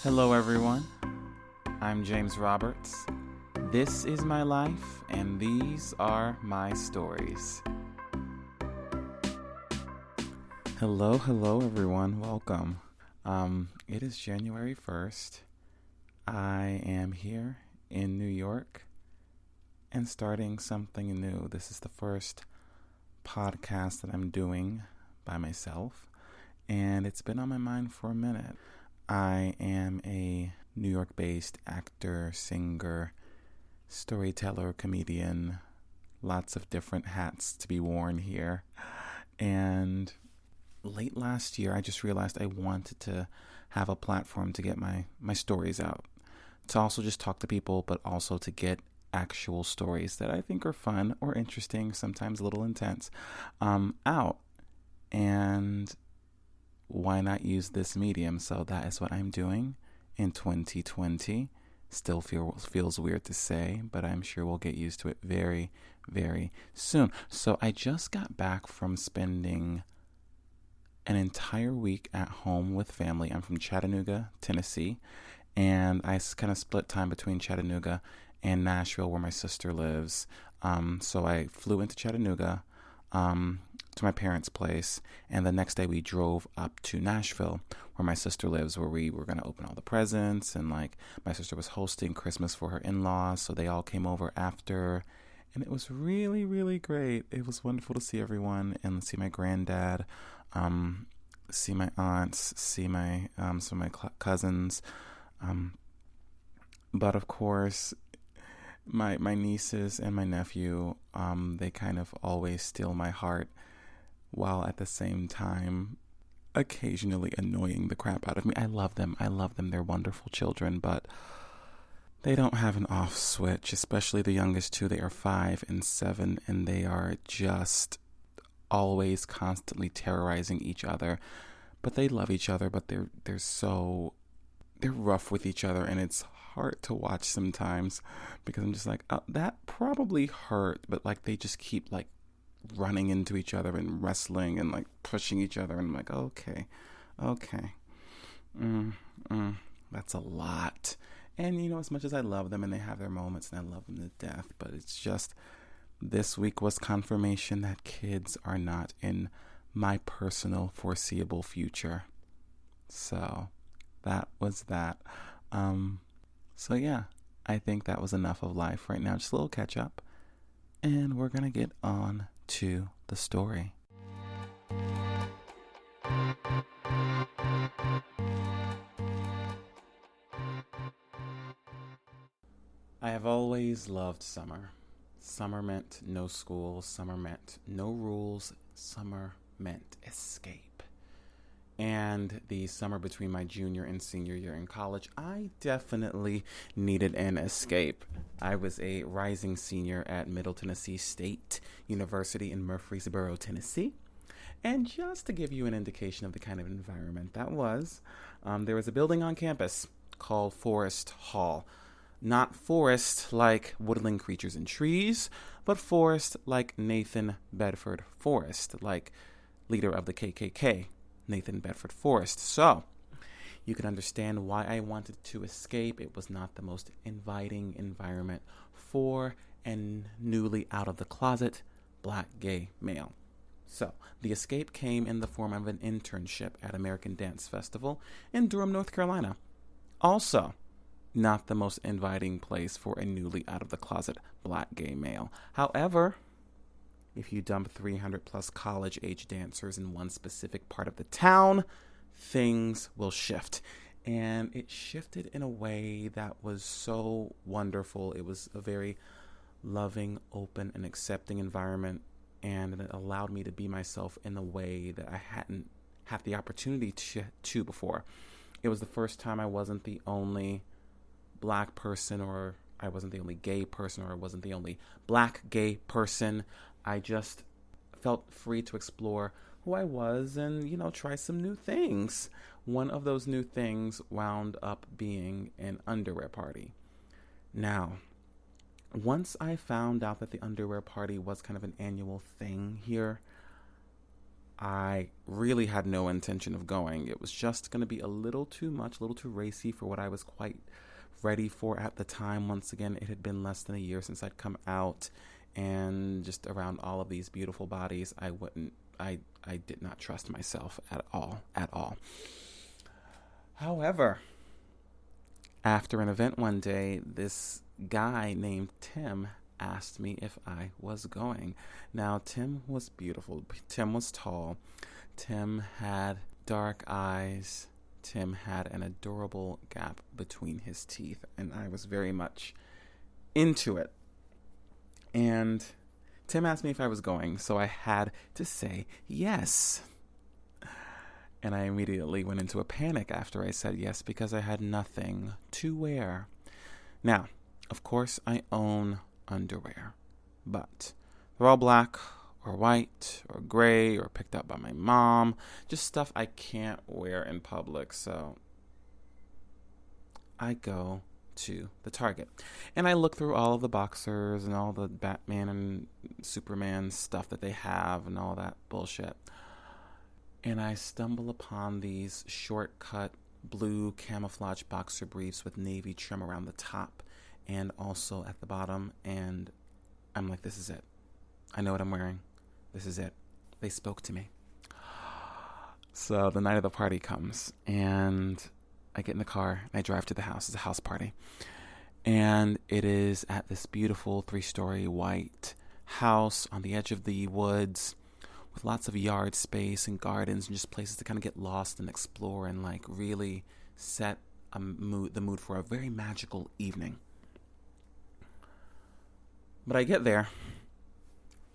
Hello, everyone. I'm James Roberts. This is my life, and these are my stories. Hello, everyone. Welcome. It is January 1st. I am here in New York and starting something new. This is the first podcast that I'm doing by myself, and it's been on my mind for a minute. I am a New York-based actor, singer, storyteller, comedian, lots of different hats to be worn here. And late last year, I just realized I wanted to have a platform to get my stories out, to also just talk to people, but also to get actual stories that I think are fun or interesting, sometimes a little intense, out. And why not use this medium? So that is what I'm doing in 2020. Still feels weird to say, but I'm sure we'll get used to it very, very soon. So I just got back from spending an entire week at home with family. I'm from Chattanooga, Tennessee, and I kind of split time between Chattanooga and Nashville, where my sister lives. So I flew into Chattanooga, to my parents' place, and the next day we drove up to Nashville, where my sister lives, where we were going to open all the presents, and my sister was hosting Christmas for her in-laws, so they all came over after, and it was really, really great. It was wonderful to see everyone and see my granddad, see my aunts, see my some of my cousins, but of course my nieces and my nephew, they kind of always steal my heart, while at the same time occasionally annoying the crap out of me. I love them. They're wonderful children, but they don't have an off switch, especially the youngest two. They are 5 and 7, and they are just always constantly terrorizing each other. But they love each other, but they're rough with each other, and it's hard to watch sometimes because I'm just like, oh, that probably hurt, but they just keep running into each other and wrestling and pushing each other, and I'm like, okay, that's a lot. And as much as I love them and they have their moments and I love them to death, but it's just, this week was confirmation that kids are not in my personal foreseeable future. So that was that. So yeah, I think that was enough of life right now. Just a little catch up, and we're gonna get on to the story. I have always loved summer. Summer meant no school. Summer meant no rules. Summer meant escape. And the summer between my junior and senior year in college, I definitely needed an escape. I was a rising senior at Middle Tennessee State University in Murfreesboro, Tennessee. And just to give you an indication of the kind of environment that was, there was a building on campus called Forest Hall. Not forest like woodland creatures and trees, but forest like Nathan Bedford Forrest, like leader of the KKK. Nathan Bedford Forrest. So you can understand why I wanted to escape. It was not the most inviting environment for a newly out of the closet black gay male. So the escape came in the form of an internship at American Dance Festival in Durham, North Carolina. Also, not the most inviting place for a newly out of the closet black gay male. However, if you dump 300 plus college age dancers in one specific part of the town, things will shift. And it shifted in a way that was so wonderful. It was a very loving, open, and accepting environment. And it allowed me to be myself in a way that I hadn't had the opportunity to before. It was the first time I wasn't the only black person, or I wasn't the only gay person, or I wasn't the only black gay person. I just felt free to explore who I was and, try some new things. One of those new things wound up being an underwear party. Now, once I found out that the underwear party was kind of an annual thing here, I really had no intention of going. It was just going to be a little too much, a little too racy for what I was quite ready for at the time. Once again, it had been less than a year since I'd come out, and just around all of these beautiful bodies, I did not trust myself at all. However, after an event one day, this guy named Tim asked me if I was going. Now, Tim was beautiful. Tim was tall. Tim had dark eyes. Tim had an adorable gap between his teeth, and I was very much into it. And Tim asked me if I was going, so I had to say yes. And I immediately went into a panic after I said yes, because I had nothing to wear. Now, of course, I own underwear, but they're all black or white or gray or picked up by my mom, just stuff I can't wear in public. So I go to the Target and I look through all of the boxers and all the Batman and Superman stuff that they have and all that bullshit, and I stumble upon these shortcut blue camouflage boxer briefs with navy trim around the top and also at the bottom, and I'm like, this is it. I know what I'm wearing. This is it. They spoke to me. So the night of the party comes, and I get in the car, and I drive to the house. It's a house party. And it is at this beautiful 3-story white house on the edge of the woods with lots of yard space and gardens and just places to kind of get lost and explore and like really set the mood for a very magical evening. But I get there,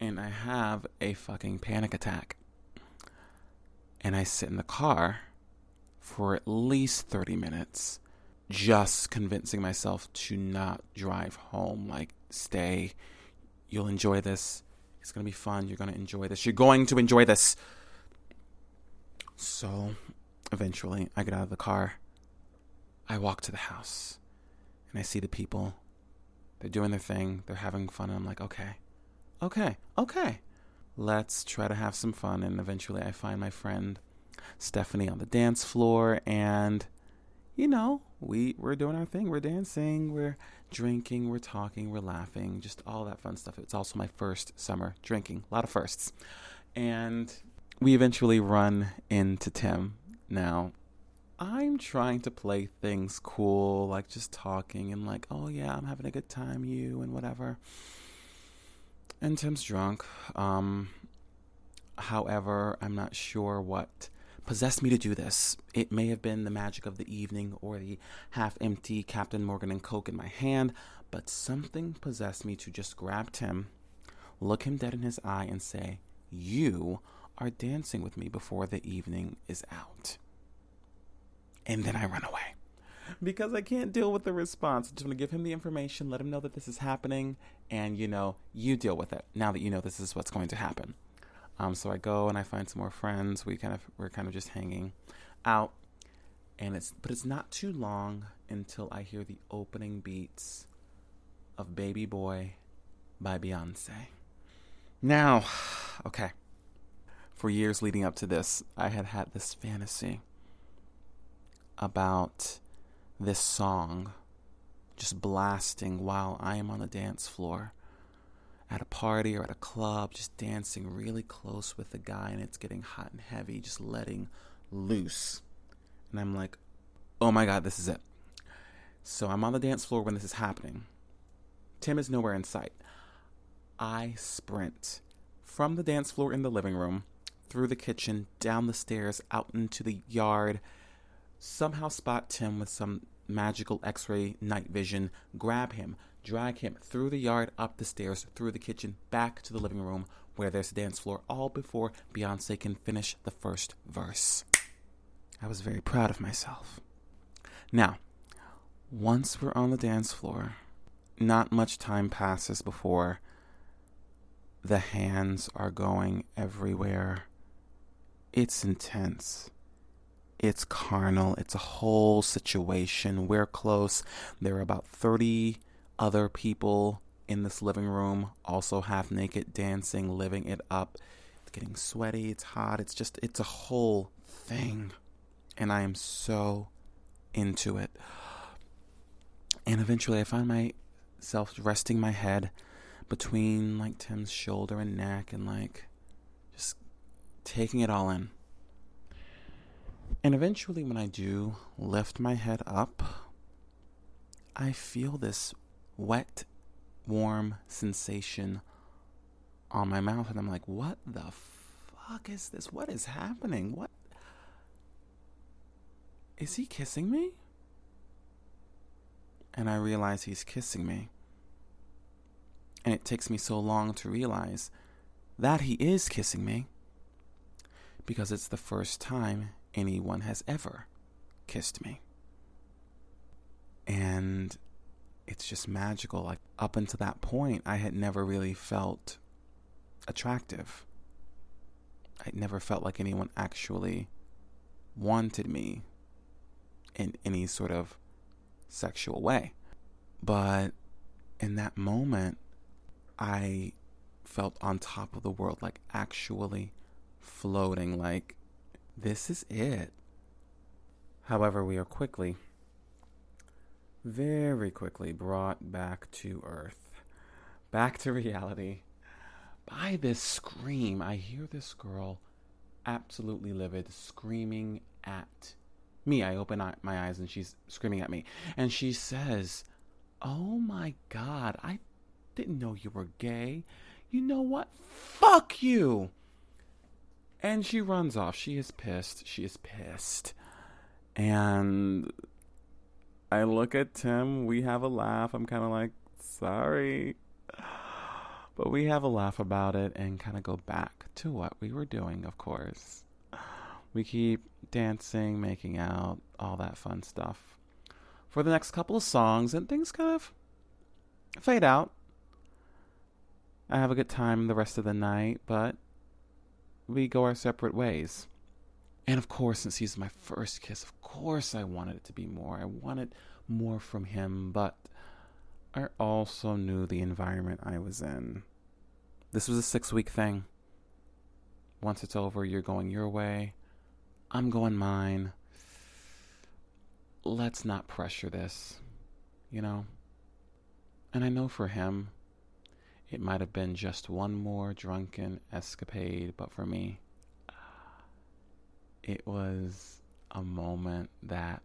and I have a fucking panic attack. And I sit in the car for at least 30 minutes, just convincing myself to not drive home. Like, stay. You'll enjoy this. It's going to be fun. You're going to enjoy this. You're going to enjoy this. So, eventually, I get out of the car. I walk to the house, and I see the people. They're doing their thing. They're having fun. And I'm like, okay. Let's try to have some fun. And eventually I find my friend Stephanie on the dance floor. And, you know, we're doing our thing. We're dancing. We're drinking. We're talking. We're laughing. Just all that fun stuff. It's also my first summer drinking. A lot of firsts. And we eventually run into Tim. Now, I'm trying to play things cool, like just talking and like, oh yeah, I'm having a good time, you, and whatever. And Tim's drunk. However, I'm not sure what possessed me to do this. It may have been the magic of the evening or the half-empty Captain Morgan and Coke in my hand, but something possessed me to just grab Tim, look him dead in his eye, and say, you are dancing with me before the evening is out. And then I run away because I can't deal with the response. I'm just going to give him the information, let him know that this is happening, and, you know, you deal with it now that you know this is what's going to happen. So I go and I find some more friends. We're kind of just hanging out, and it's not too long until I hear the opening beats of Baby Boy by Beyonce. Now, okay, for years leading up to this, I had this fantasy about this song just blasting while I am on the dance floor at a party or at a club, just dancing really close with the guy, and it's getting hot and heavy, just letting loose. And I'm like, oh my God, this is it. So I'm on the dance floor when this is happening. Tim is nowhere in sight. I sprint from the dance floor in the living room, through the kitchen, down the stairs, out into the yard, somehow spot Tim with some magical X-ray night vision, grab him, drag him through the yard, up the stairs, through the kitchen, back to the living room where there's a dance floor, all before Beyonce can finish the first verse. I was very proud of myself. Now, once we're on the dance floor, not much time passes before the hands are going everywhere. It's intense. It's carnal. It's a whole situation. We're close. There are about 30 other people in this living room, also half naked, dancing, living it up. getting sweaty, it's hot, it's a whole thing. And I am so into it. And eventually I find myself resting my head between like Tim's shoulder and neck and like just taking it all in. And eventually when I do lift my head up, I feel this wet, warm sensation on my mouth. And I'm like, what the fuck is this? What is happening? What? Is he kissing me? And I realize he's kissing me. And it takes me so long to realize that he is kissing me because it's the first time anyone has ever kissed me. And it's just magical. Like, up until that point, I had never really felt attractive. I never felt like anyone actually wanted me in any sort of sexual way. But in that moment, I felt on top of the world, like actually floating, like this is it. However, we are very quickly brought back to earth, back to reality by this scream. I hear this girl, absolutely livid, screaming at me. I open my eyes and she's screaming at me. And she says, "Oh my God, I didn't know you were gay. You know what? Fuck you." And she runs off. She is pissed. And I look at Tim. We have a laugh. I'm kind of like, sorry. But we have a laugh about it and kind of go back to what we were doing, of course. We keep dancing, making out, all that fun stuff for the next couple of songs, and things kind of fade out. I have a good time the rest of the night, but we go our separate ways. And of course, since he's my first kiss, of course I wanted it to be more. I wanted more from him, but I also knew the environment I was in. This was a 6-week thing. Once it's over, you're going your way. I'm going mine. Let's not pressure this, you know? And I know for him, it might have been just one more drunken escapade, but for me, it was a moment that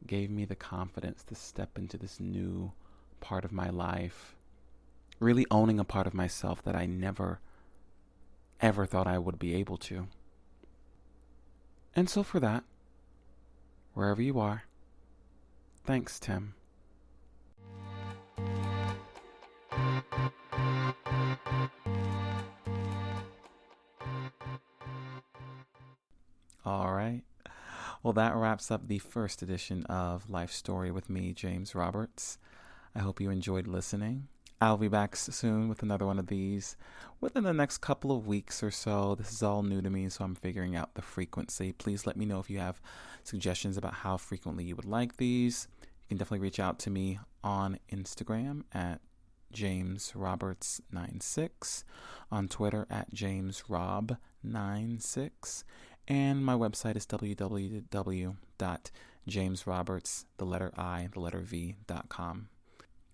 gave me the confidence to step into this new part of my life, really owning a part of myself that I never, ever thought I would be able to. And so for that, wherever you are, thanks, Tim. All right. Well, that wraps up the first edition of Life Story with me, James Roberts. I hope you enjoyed listening. I'll be back soon with another one of these within the next couple of weeks or so. This is all new to me, so I'm figuring out the frequency. Please let me know if you have suggestions about how frequently you would like these. You can definitely reach out to me on Instagram at JamesRoberts96, on Twitter at JamesRob96, and my website is www.jamesroberts.com.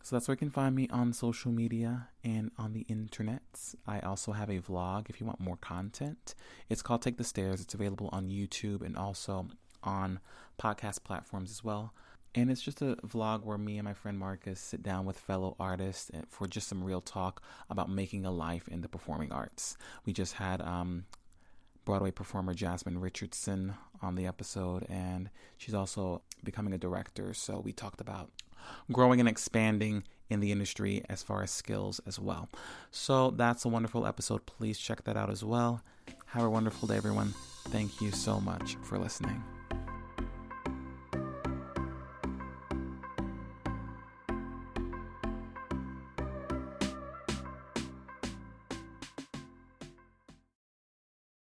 So that's where you can find me on social media and on the internets. I also have a vlog if you want more content. It's called Take the Stairs. It's available on YouTube and also on podcast platforms as well. And it's just a vlog where me and my friend Marcus sit down with fellow artists for just some real talk about making a life in the performing arts. We just had Broadway performer Jasmine Richardson on the episode, and she's also becoming a director. So we talked about growing and expanding in the industry as far as skills as well. So that's a wonderful episode. Please check that out as well. Have a wonderful day, everyone. Thank you so much for listening.